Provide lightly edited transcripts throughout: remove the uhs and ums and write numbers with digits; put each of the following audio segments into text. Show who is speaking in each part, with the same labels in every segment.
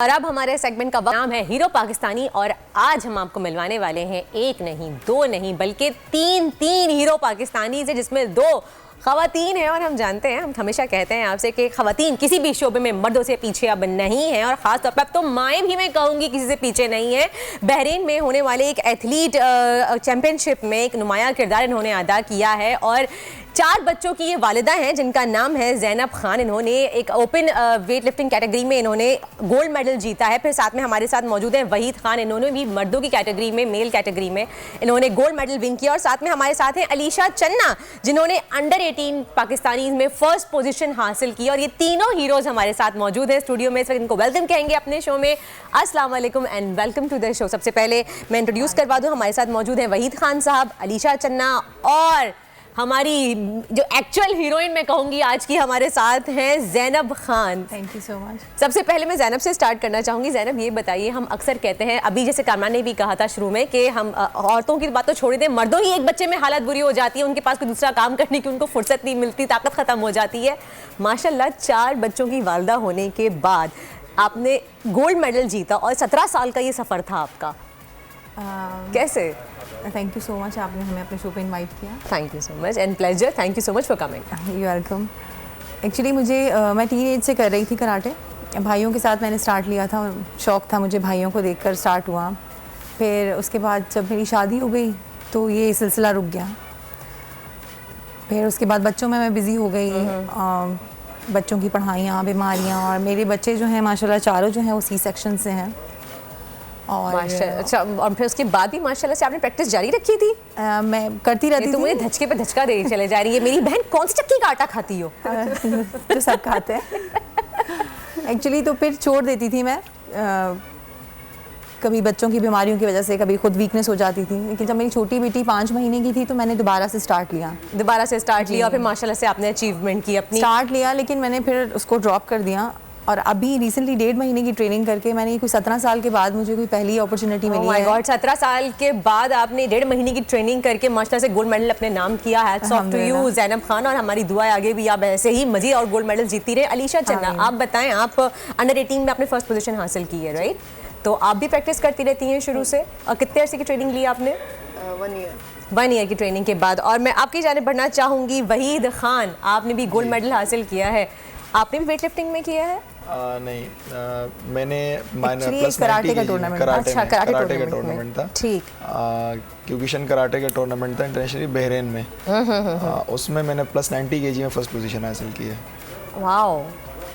Speaker 1: और अब हमारे सेगमेंट का नाम है हीरो पाकिस्तानी और आज हम आपको मिलवाने वाले हैं एक नहीं दो नहीं बल्कि तीन हीरो पाकिस्तानी से, जिसमें दो खवातीन हैं। और हम जानते हैं, हम हमेशा कहते हैं आपसे कि खवातीन किसी भी शोबे में मर्दों से पीछे अब नहीं है, और ख़ास तौर पर अब तो माएँ भी मैं कहूँगी किसी से पीछे नहीं है। बहरीन में होने वाले एक एथलीट चैम्पियनशिप में एक नुमाया किरदार इन्होंने अदा किया है और 4 बच्चों की ये वालिदा हैं जिनका नाम है ज़ैनब खान। इन्होंने एक ओपन वेट लिफ्टिंग कैटेगरी में इन्होंने गोल्ड मेडल जीता है। फिर साथ में हमारे साथ मौजूद हैं वहीद खान, इन्होंने भी मर्दों की कैटेगरी में, मेल कैटेगरी में इन्होंने गोल्ड मेडल विन किया। और साथ में हमारे साथ हैं अलीशा चन्ना, जिन्होंने अंडर 18 पाकिस्तानी में फर्स्ट पोजीशन हासिल की। और ये तीनों हीरोज़ हमारे साथ मौजूद हैं स्टूडियो में। इस वक्त इनको वेलकम कहेंगे अपने शो में। अस्सलाम वालेकुम and welcome to the show. सबसे पहले मैं इंट्रोड्यूस करवा दूँ, हमारे साथ मौजूद हैं वहीद खान साहब, अलीशा चन्ना और हमारी जो एक्चुअल हीरोइन मैं कहूँगी आज की हमारे साथ हैं Zainab Khan.
Speaker 2: Thank you so much.
Speaker 1: सबसे पहले मैं ज़ैनब से स्टार्ट करना चाहूँगी। ज़ैनब, ये बताइए, हम अक्सर कहते हैं, अभी जैसे कामरान ने भी कहा था शुरू में कि हम औरतों की बात तो छोड़ दें, मर्दों ही एक बच्चे में हालत बुरी हो जाती है, उनके पास कोई दूसरा काम करने की उनको फुर्सत नहीं मिलती, ताकत ख़त्म हो जाती है। माशाल्लाह 4 बच्चों की वालदा होने के बाद आपने गोल्ड मेडल जीता और 17 साल का ये सफ़र था आपका, कैसे?
Speaker 2: थैंक यू सो मच, आपने हमें अपने शो पे इनवाइट किया।
Speaker 1: Thank you so much and pleasure, thank you so much for coming.
Speaker 2: You welcome. Actually मुझे मैं टीन एज से कर रही थी कराटे, भाइयों के साथ मैंने स्टार्ट लिया था, शौक़ था मुझे, भाइयों को देखकर स्टार्ट हुआ। फिर उसके बाद जब मेरी शादी हो गई तो ये सिलसिला रुक गया। फिर उसके बाद बच्चों में मैं बिज़ी हो गई, बच्चों की पढ़ाइयाँ, बीमारियाँ, और मेरे बच्चे जो हैं माशाल्लाह चारों जो हैं वो सी सेक्शन से हैं। और
Speaker 1: अच्छा, और फिर उसके बाद भी माशाल्लाह से आपने प्रैक्टिस जारी रखी थी?
Speaker 2: मैं करती रहती थी।
Speaker 1: तो मुझे धचके पे धचका दे चले जा रही है। मेरी बहन कौन सी चक्की का आटा खाती हो?
Speaker 2: जो सब खाते हैं एक्चुअली। तो फिर छोड़ देती थी मैं, कभी बच्चों की बीमारियों की वजह से, कभी खुद वीकनेस हो जाती थी। लेकिन जब मेरी छोटी बेटी 5 महीने की थी तो मैंने दोबारा से स्टार्ट लिया और
Speaker 1: फिर माशाल्लाह से आपने अचीवमेंट की अपनी।
Speaker 2: स्टार्ट लिया, लेकिन मैंने फिर उसको ड्रॉप कर दिया। और अभी रिसेंटली 1.5 महीने की ट्रेनिंग करके मैंने कोई 17 साल के बाद मुझे कोई पहली अपॉर्चुनिटी मिली है।
Speaker 1: 17 साल के बाद आपने 1.5 महीने की ट्रेनिंग करके माशाल्लाह से गोल्ड मेडल अपने नाम किया। Hats off to you Zainab Khan, और हमारी दुआ है आगे भी आप ऐसे ही मज़ीद और गोल्ड मेडल जीती रहे। अलीशा चन्ना, आप बताएं, आप अंडर 18 में आपने फर्स्ट पोजीशन हासिल की है, राइट? तो आप भी प्रैक्टिस करती रहती हैं शुरू से, और कितने अर्से की ट्रेनिंग ली आपने? 1 ईयर की ट्रेनिंग के बाद। और मैं आपकी जानिब बढ़ना चाहूँगी, वहीद खान, आपने भी गोल्ड मेडल हासिल किया है, आपने भी वेट लिफ्टिंग में किया है?
Speaker 3: नहीं, मैंने प्लस
Speaker 2: कराटे का टूर्नामेंट।
Speaker 1: अच्छा, कराटे का
Speaker 3: टूर्नामेंट था,
Speaker 1: ठीक।
Speaker 3: क्यूकिशन कराटे का टूर्नामेंट था इंटरनेशनली बहरीन में। उसमें मैंने प्लस 90 kg में फर्स्ट पोजीशन हासिल की है।
Speaker 1: वाओ।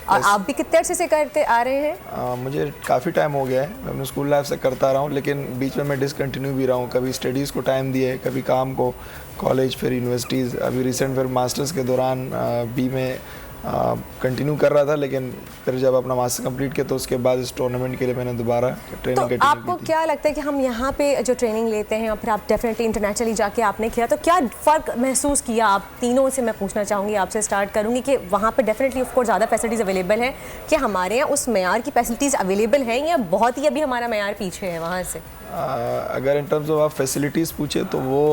Speaker 1: और आप भी कितने अर्से से करते आ रहे हैं?
Speaker 3: मुझे काफ़ी टाइम हो गया है, मैं अपने स्कूल लाइफ से करता रहा हूँ, लेकिन बीच में मैं डिसकंटिन्यू भी रहा हूँ। कभी स्टडीज़ को टाइम दिए, कभी काम को, कॉलेज, फिर यूनिवर्सिटीज़। अभी रिसेंट फिर मास्टर्स के दौरान बी में कंटिन्यू कर रहा था, लेकिन फिर जब अपना मास्टर कंप्लीट किया तो उसके बाद इस टूर्नामेंट के लिए मैंने दोबारा ट्रेनिंग
Speaker 1: तो आपको क्या लगता है कि हम यहाँ पे जो ट्रेनिंग लेते हैं और फिर आप डेफिनेटली इंटरनेशनली जाके आपने किया, तो क्या फ़र्क महसूस किया आप तीनों से? मैं पूछना चाहूँगी, आपसे स्टार्ट करूँगी कि वहाँ पे डेफिनेटली ऑफ कोर्स ज़्यादा फैसिलिटीज़ अवेलेबल हैं, कि हमारे यहाँ उस मेयार की फैसिलिटीज़ अवेलेबल हैं या बहुत ही अभी हमारा मेयार पीछे है वहाँ से?
Speaker 3: अगर इन टर्म्स ऑफ आप फैसिलिटीज़ पूछे तो वो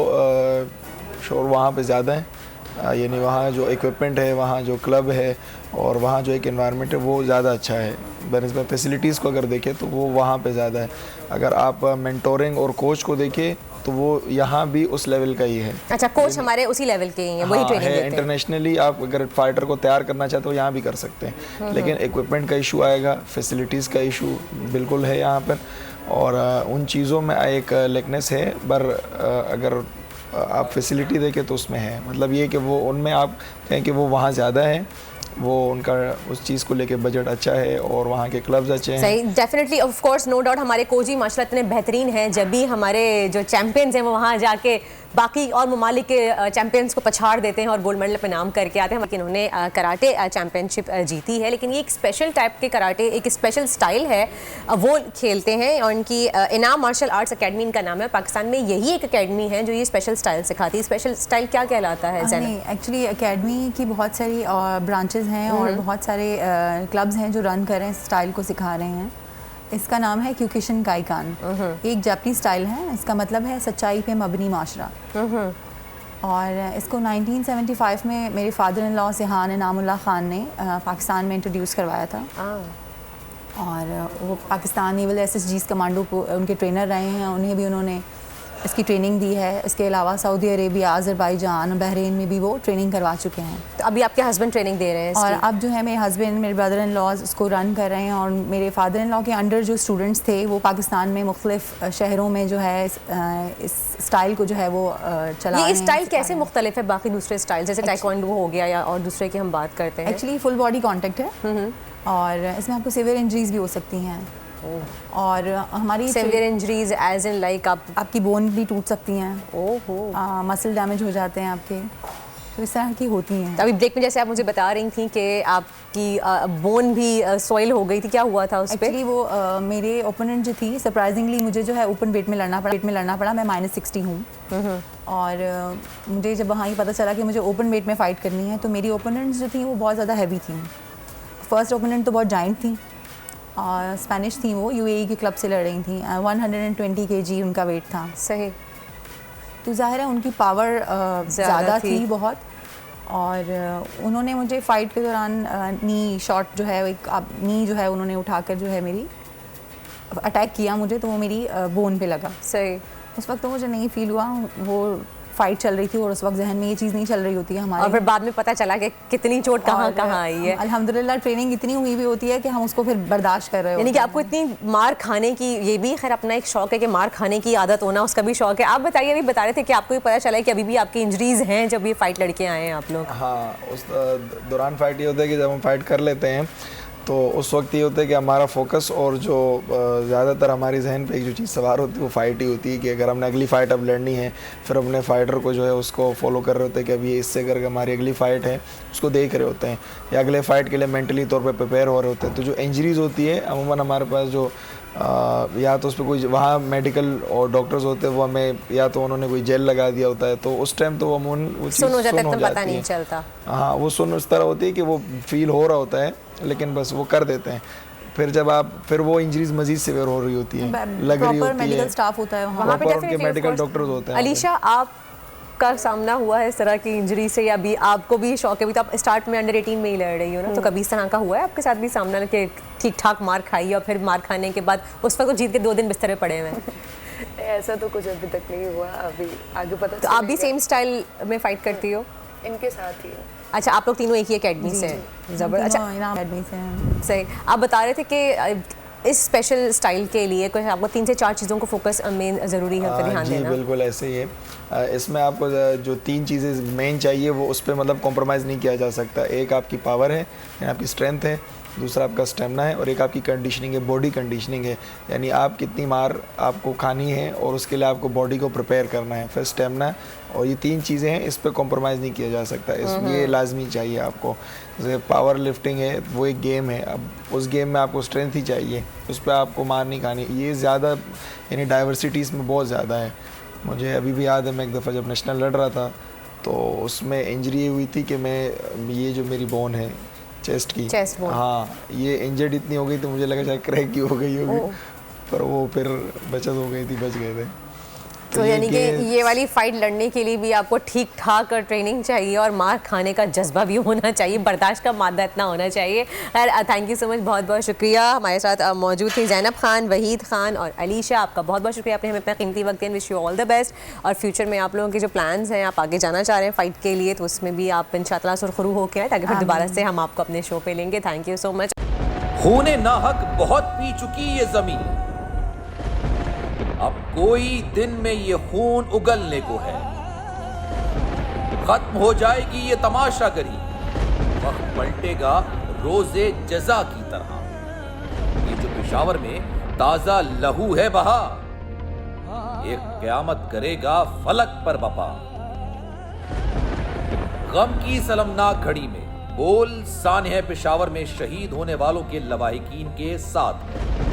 Speaker 3: शोर वहाँ पर ज़्यादा है, यानी वहाँ जो इक्विपमेंट है, वहाँ जो क्लब है और वहाँ जो एक एनवायरनमेंट है वो ज़्यादा अच्छा है। बनस्बत फैसिलिटीज़ को अगर देखें तो वो वहाँ पे ज़्यादा है। अगर आप मेंटोरिंग और कोच को देखें तो वो यहाँ भी उस लेवल का ही है।
Speaker 1: अच्छा, कोच हमारे उसी लेवल के ही हैं, वही ट्रेनिंग देते हैं।
Speaker 3: इंटरनेशनली आप अगर फाइटर को तैयार करना चाहते हो यहाँ भी कर सकते हैं, लेकिन इक्विपमेंट का इशू आएगा, फैसिलिटीज़ का इशू बिल्कुल है यहाँ पर, और उन चीज़ों में एक लेकनेस है। पर अगर आप फैसिलिटी देखें तो उसमें है, मतलब ये कि वो उनमें आप कहें कि वो वहाँ ज़्यादा है, वो उनका उस चीज़ को लेके बजट अच्छा है और वहाँ के क्लब्स अच्छे हैं।
Speaker 1: सही, definitely, of course, no doubt. हमारे कोच ही माशाल्लाह इतने बेहतरीन हैं, जब भी हमारे जो चैंपियंस हैं वो वहाँ जाके बाकी और ममालिक के चैंपियंस को पछाड़ देते हैं और गोल्ड मेडल पे नाम करके आते हैं। लेकिन उन्होंने कराटे चैंपियनशिप जीती है, लेकिन ये एक स्पेशल टाइप के कराटे, एक स्पेशल स्टाइल है, वो खेलते हैं। और इनकी इनाम मार्शल आर्ट्स अकेडमी इनका नाम है। पाकिस्तान में यही एक अकेडमी है जो ये स्पेशल स्टाइल सिखाती है। स्पेशल स्टाइल क्या कहलाता है?
Speaker 2: नहीं, एक्चुअली अकेडमी की बहुत सारी ब्रांचेज हैं और बहुत सारे क्लब्स हैं जो रन कर रहे हैं, स्टाइल को सिखा रहे हैं। इसका नाम है क्यूकिशन काइकान। एक जापानी स्टाइल है, इसका मतलब है सच्चाई पे मबनी माशरा। और इसको 1975 में मेरे father in law Sheehan Inamullah Khan ने पाकिस्तान में इंट्रोड्यूस करवाया था। और वो पाकिस्तान नेवल SSGs कमांडो को उनके ट्रेनर रहे हैं, उन्हें भी उन्होंने इसकी ट्रेनिंग दी है। इसके अलावा सऊदी अरेबिया, अज़रबैजान, बहरीन में भी वो ट्रेनिंग करवा चुके हैं।
Speaker 1: तो अभी आपके हस्बैंड ट्रेनिंग दे रहे हैं
Speaker 2: और
Speaker 1: इसकी?
Speaker 2: अब जो है मेरे हस्बैंड, मेरे ब्रदर इन लॉज उसको रन कर रहे हैं, और मेरे फादर इन लॉ के अंडर जो स्टूडेंट्स थे वो पाकिस्तान में मुख्तलिफ शहरों में जो है इस स्टाइल को जो है वो चला रहे हैं।
Speaker 1: ये स्टाइल कैसे मुख्तलिफ है बाकी दूसरे स्टाइल, जैसे टाइक्वांडो हो गया या और दूसरे की हम बात करते हैं?
Speaker 2: एक्चुअली फुल बॉडी कॉन्टेक्ट है, और इसमें आपको सीवियर इंजरीज भी हो सकती हैं। और हमारी
Speaker 1: severe injuries as in like
Speaker 2: आपकी बोन भी टूट सकती हैं,
Speaker 1: ओहो,
Speaker 2: मसल डैमेज हो जाते हैं आपके, तो इस तरह की होती हैं।
Speaker 1: अभी ब्रेक में जैसे आप मुझे बता रही थी कि आपकी बोन भी सॉइल हो गई थी, क्या हुआ था उस पे?
Speaker 2: एक्चुअली वो मेरे ओपोनेंट जो थी, सरप्राइजिंगली मुझे जो है ओपन वेट में लड़ना पड़ा। मैं -60 हूँ, और मुझे जब वहाँ ये पता चला कि मुझे ओपन वेट में फ़ाइट करनी है, तो मेरी ओपोनेंट्स जो थी वो बहुत ज़्यादा हैवी थी। फर्स्ट ओपोनेंट तो बहुत जाइंट थी, और स्पेनिश थी, वो UAE के क्लब से लड़ रही थी। 120 kg उनका वेट था।
Speaker 1: सही।
Speaker 2: तो ज़ाहिर है उनकी पावर ज़्यादा थी बहुत, और उन्होंने मुझे फ़ाइट के दौरान नी शॉट जो है, नी जो है उन्होंने उठाकर जो है मेरी अटैक किया मुझे, तो वो मेरी बोन पे लगा।
Speaker 1: सही।
Speaker 2: उस वक्त तो मुझे नहीं फील हुआ, वो फाइट चल रही थी, और उस वक्त जहन में ये चीज़ नहीं चल रही होती है हमारे।
Speaker 1: और फिर बाद में पता चला कि कितनी चोट कहाँ आई है।
Speaker 2: अल्हम्दुलिल्लाह ट्रेनिंग इतनी हुई भी होती है कि हम उसको फिर बर्दाश्त कर रहे होते हैं।
Speaker 1: यानी कि आपको इतनी मार खाने की, ये भी खैर अपना एक शौक है कि मार खाने की आदत होना, उसका भी शौक है। आप बताइए, अभी बता रहे थे कि आपको ये पता चला है कि अभी भी आपकी इंजरीज हैं जब ये फाइट लड़के आए हैं आप लोग?
Speaker 3: हाँ, उस दौरान फाइट ये होता है कि जब हम फाइट कर लेते हैं तो उस वक्त ये होता है कि हमारा फोकस और जो ज़्यादातर हमारी जहन पे एक जो चीज़ सवार होती है वो फाइट ही होती है कि अगर हमने अगली फ़ाइट अब लड़नी है, फिर अपने फाइटर को जो है उसको फॉलो कर रहे होते हैं कि अभी इससे करके हमारी अगली फ़ाइट है उसको देख रहे होते हैं, या अगले फ़ाइट के लिए मेंटली तौर पे प्रिपेयर हो रहे होते हैं। तो जो इंजरीज़ होती है अमूमन हमारे पास जो या तो उस पर कोई वहाँ मेडिकल और डॉक्टर्स होते हैं, वो हमें या तो उन्होंने कोई जेल लगा दिया होता है, तो उस टाइम तो वो अमूमन वो
Speaker 1: सुन हो जाता है,
Speaker 3: जाती
Speaker 1: पता नहीं
Speaker 3: है।
Speaker 1: चलता।
Speaker 3: हाँ, वो सुन उस तरह होती है कि वो फील हो रहा होता है, लेकिन बस वो कर देते हैं। फिर जब आप फिर वो इंजरीज मजीद सीवियर हो रही होती है, लग रही होती है,
Speaker 2: मेडिकल स्टाफ होता है
Speaker 1: वहाँ पे,
Speaker 3: उनके मेडिकल डॉक्टर्स होते हैं।
Speaker 1: अलीशा, आप का सामना हुआ है इस तरह की इंजरी से, या अभी आपको भी शौक है? अभी तो आप स्टार्ट में अंडर 18 में ही लड़ रही हो ना, तो कभी इस तरह का हुआ है आपके साथ भी सामना कि ठीक ठाक मार खाई और फिर मार खाने के बाद उस वक्त जीत के 2 दिन बिस्तर पे पड़े हुए हैं?
Speaker 4: ऐसा तो कुछ अभी तक नहीं हुआ, अभी आगे पता
Speaker 1: तो आप भी सेम स्टाइल में फाइट करती हो?
Speaker 4: इनके साथ ही।
Speaker 1: अच्छा, आप लोग तीनों एक ही एकेडमी से हैं? जबरदस्त। अच्छा,
Speaker 2: इनाम एकेडमी से हैं।
Speaker 1: सही। आप बता रहे थे कि इस स्पेशल स्टाइल के लिए कुछ आपको 3 से 4 चीज़ों को फोकस मेन ज़रूरी है, उस पर ध्यान देना।
Speaker 3: जी बिल्कुल ऐसे ही है। इसमें आपको जो 3 चीज़ें मेन चाहिए वो उस पर मतलब कॉम्प्रोमाइज़ नहीं किया जा सकता। एक आपकी पावर है, यानी आपकी स्ट्रेंथ है, दूसरा आपका स्टेमिना है, और एक आपकी कंडीशनिंग है, बॉडी कंडीशनिंग है, यानी आप कितनी मार आपको खानी है और उसके लिए आपको बॉडी को प्रिपेयर करना है। फिर स्टेमिना, और ये 3 चीज़ें हैं, इस पर कॉम्प्रोमाइज़ नहीं किया जा सकता। ये लाजमी चाहिए आपको। जैसे पावर लिफ्टिंग है, वो एक गेम है, अब उस गेम में आपको स्ट्रेंथ ही चाहिए, उस पर आपको मार नहीं खानी। ये ज़्यादा यानी डाइवर्सिटी इसमें बहुत ज़्यादा है। मुझे अभी भी याद है, मैं एक दफ़ा जब नेशनल लड़ रहा था तो उसमें इंजरी हुई थी कि मैं ये जो मेरी बोन है चेस्ट की, हाँ, ये इंजर्ड इतनी हो गई तो मुझे लगा शायद क्रैक की हो गई होगी, पर वो फिर बचत हो गई थी, बच गए थे।
Speaker 1: तो यानी कि ये वाली फाइट लड़ने के लिए भी आपको ठीक ठाक ट्रेनिंग चाहिए और मार खाने का जज्बा भी होना चाहिए, बर्दाश्त का मादा इतना होना चाहिए। खैर, थैंक यू सो मच, बहुत बहुत शुक्रिया। हमारे साथ मौजूद थी ज़ैनब खान, वहीद खान और अलीशा। आपका बहुत बहुत शुक्रिया, आपने हमें अपना कीमती वक्त दिया। Wish you all the best. और फ्यूचर में आप लोगों के जो प्लान्स हैं, आप आगे जाना चाह रहे हैं फ़ाइट के लिए, तो उसमें भी आप इंशाअल्लाह सुरखरू होकर आए, ताकि फिर दोबारा से हम आपको अपने शो पे लेंगे। Thank you so much.
Speaker 5: खूने नाहक बहुत पी चुकी ये जमीन, अब कोई दिन में ये खून उगलने को है। खत्म हो जाएगी ये तमाशागरी, वक्त पलटेगा रोजे जजा की तरह। ये जो पेशावर में ताजा लहू है बहा, एक क़यामत करेगा फलक पर बपा। गम की सलमनाक घड़ी में बोल सानह पेशावर में शहीद होने वालों के लवाहिकीन के साथ